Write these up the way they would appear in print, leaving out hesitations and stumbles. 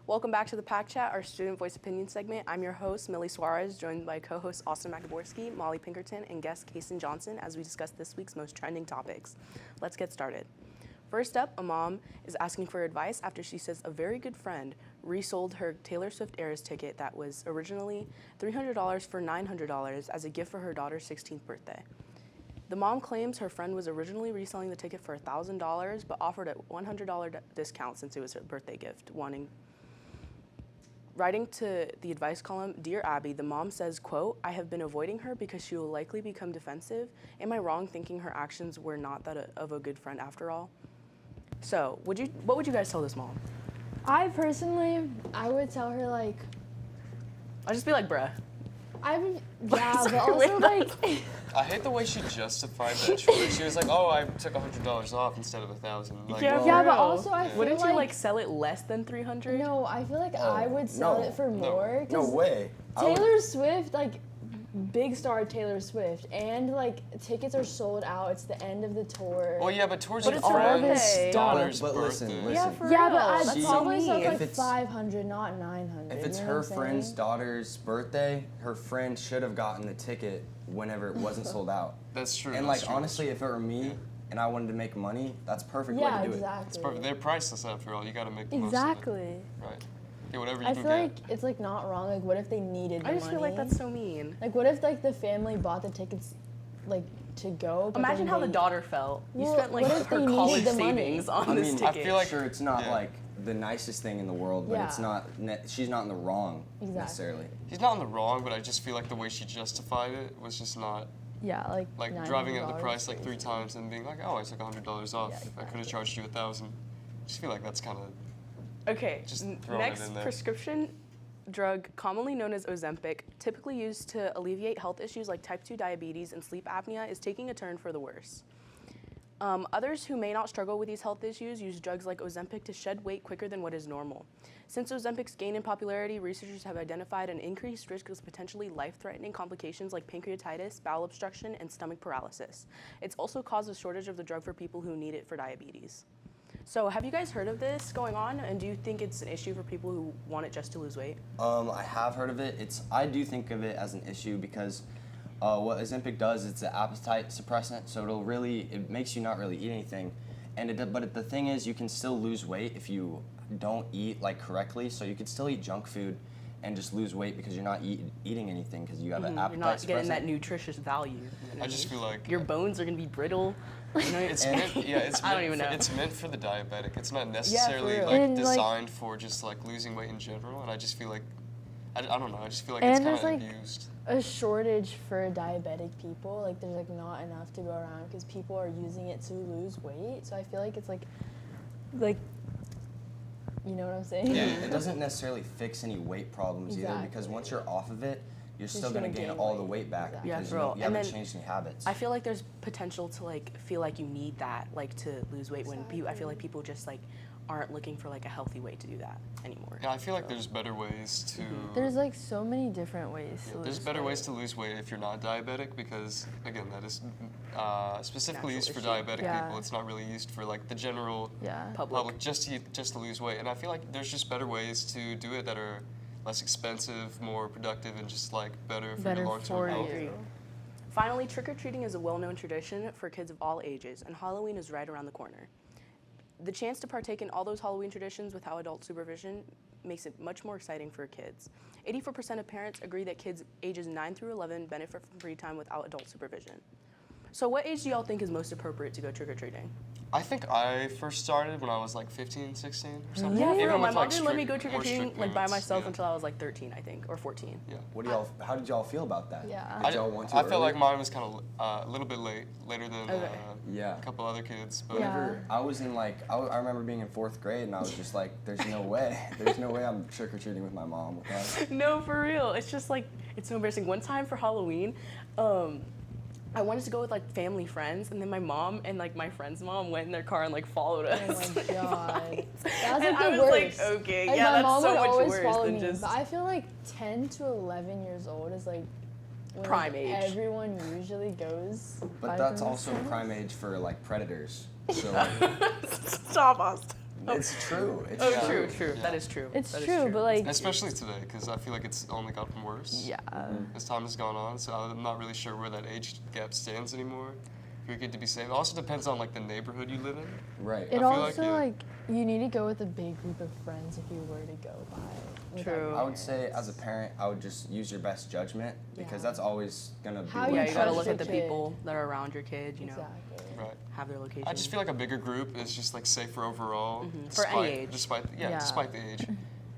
Welcome back to the Pack Chat, our student voice opinion segment. I'm your host, Millie Suarez, joined by co-hosts Austin McAborski, Molly Pinkerton, and guest Kason Johnson as we discuss this week's most trending topics. Let's get started. First up, a mom is asking for advice after she says a very good friend resold her Taylor Swift Eras ticket that was originally $300 for $900 as a gift for her daughter's 16th birthday. The mom claims her friend was originally reselling the ticket for $1,000 but offered a $100 discount since it was her birthday gift, Writing to the advice column, Dear Abby, the mom says, quote, I have been avoiding her because she will likely become defensive. Am I wrong thinking her actions were not that of a good friend after all? So, what would you guys tell this mom? I would tell her, like... I'll just be like, bruh. But also, like... I hate the way she justified that choice. She was like, oh, I took $100 off instead of $1,000. Like, yeah, but also I feel Wouldn't you, like, sell it less than $300? No, I feel like I would sell it for more. No way. Taylor Swift, like... Big star Taylor Swift, and like tickets are sold out. It's the end of the tour. Well, yeah, but towards But your it's her friend's birthday. daughter's But birthday. listen. Yeah, for Yeah, real. but I'd That's probably so sell mean. like If it's- 500, not 900. If it's you know her what I'm friend's saying? daughter's birthday, her friend should have gotten the ticket whenever it wasn't sold out. That's true. And that's like true. honestly, if it were me and I wanted to make money, that's a perfect way Yeah, to do exactly. It's perfect. They're priceless after all. You got to make the most of Exactly. it. Right. Get whatever you I can feel get. like it's like not wrong. Like, what if they needed the I just money? feel like that's so mean. Like, what if like the family bought the tickets, like to go? But Imagine then how they- the daughter felt. You Well, spent like what if her they needed college the money? savings on I this mean, ticket. I feel like it's not Yeah. like the nicest thing in the world, but it's Yeah. not. She's not in the wrong Exactly. necessarily. He's not in the wrong, but I just feel like the way she justified it was just not Yeah, like driving up the $900 price like 3 crazy. times and being like, oh, I took $100 off. Yeah, I could exactly. have charged you $1,000. I just feel like that's kind of Okay, Just throwing it next in there. prescription drug, commonly known as Ozempic, typically used to alleviate health issues like type 2 diabetes and sleep apnea, is taking a turn for the worse. Others who may not struggle with these health issues use drugs like Ozempic to shed weight quicker than what is normal. Since Ozempic's gain in popularity, researchers have identified an increased risk of potentially life-threatening complications like pancreatitis, bowel obstruction, and stomach paralysis. It's also caused a shortage of the drug for people who need it for diabetes. So have you guys heard of this going on, and do you think it's an issue for people who want it just to lose weight? I have heard of it. I do think of it as an issue because what Ozempic does, it's an appetite suppressant, so it makes you not really eat anything. But the thing is, you can still lose weight if you don't eat like correctly. So you could still eat junk food and just lose weight because you're not eating anything because you have an appetite You're not suppressant. getting that nutritious value. You know what I just mean? feel like Your bones are gonna be brittle. You know, it's meant, yeah, it's I don't meant even for, know. It's meant for the diabetic. It's not necessarily real. like And, like- designed for just like losing weight in general. And I just feel like I don't know. I just feel like And it's kind there's, of like, abused. a shortage for diabetic people. Like, there's like not enough to go around because people are using it to lose weight. So I feel like it's like, you know what I'm saying? Yeah, it doesn't necessarily fix any weight problems either because Exactly. once you're off of it, you're still just going to gonna gain gain all the weight. weight back Exactly. Yeah, because for real. you And haven't then changed any habits. I feel like there's potential to like feel like you need that like to lose weight when I feel like people just like aren't looking for like a healthy way to do that anymore. Yeah, I feel like there's better ways to. There's like so many different ways to There's lose better weight. ways to lose weight if you're not diabetic because, again, that is specifically Natural used for issue. diabetic Yeah. people. It's not really used for like the general Yeah. Public. just to lose weight. And I feel like there's just better ways to do it that are less expensive, more productive, and just like better for Better your long-term for health. you. Finally, trick-or-treating is a well-known tradition for kids of all ages, and Halloween is right around the corner. The chance to partake in all those Halloween traditions without adult supervision makes it much more exciting for kids. 84% of parents agree that kids ages 9 through 11 benefit from free time without adult supervision. So what age do y'all think is most appropriate to go trick-or-treating? I think I first started when I was like 15, 16 or something. Yeah, for Even real. My with, mom like, didn't let me go strict- more trick-or-treating strict like by parents, myself yeah. until I was like 13, I think, or 14. Yeah. How did y'all feel about that? Yeah. Did y'all want to I felt early? like mine was kind of a little bit later than Okay. Yeah. a couple other kids. But Yeah. Whenever I was in like, I remember being in 4th grade and I was just like, there's no way I'm trick-or-treating with my mom. with that. No, for real. It's just like, it's so embarrassing. One time for Halloween, I wanted to go with like family friends, and then my mom and like my friend's mom went in their car and like followed us. Oh my god. That's And like I the was worst. like, okay, Like, yeah, my that's mom so would much always worse follow than me, just. But I feel like 10 to 11 years old is like when, Prime like, age. everyone usually goes. But by that's also themselves. prime age for like predators. So like, Stop, Austin. It's true. It's Oh, true. true. Yeah. That is true. It's That is true, but like, Especially today, because I feel like it's only gotten worse yeah. as time has gone on. So I'm not really sure where that age gap stands anymore. If you're good to be safe. It also depends on like the neighborhood you live in. Right. it feel also like, yeah. like you need to go with a big group of friends if you were to go by. without True. your I would say, as a parents. parent, I would just use your best judgment because Yeah. that's always gonna be. How what you Yeah, you gotta trust look your at the kid. people that are around your kid, you know, Exactly. Right. have their location. I just feel like a bigger group is just like safer overall. For any age. Despite Yeah. despite the age.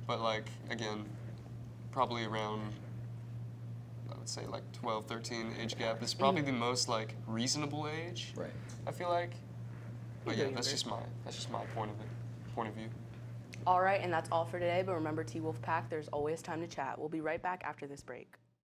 But like again, probably around I would say like 12, 13 age gap is probably the most like reasonable age. Right. I feel like. But You yeah, go that's younger. just my point of view. All right, and that's all for today, but remember T Wolf Pack, there's always time to chat. We'll be right back after this break.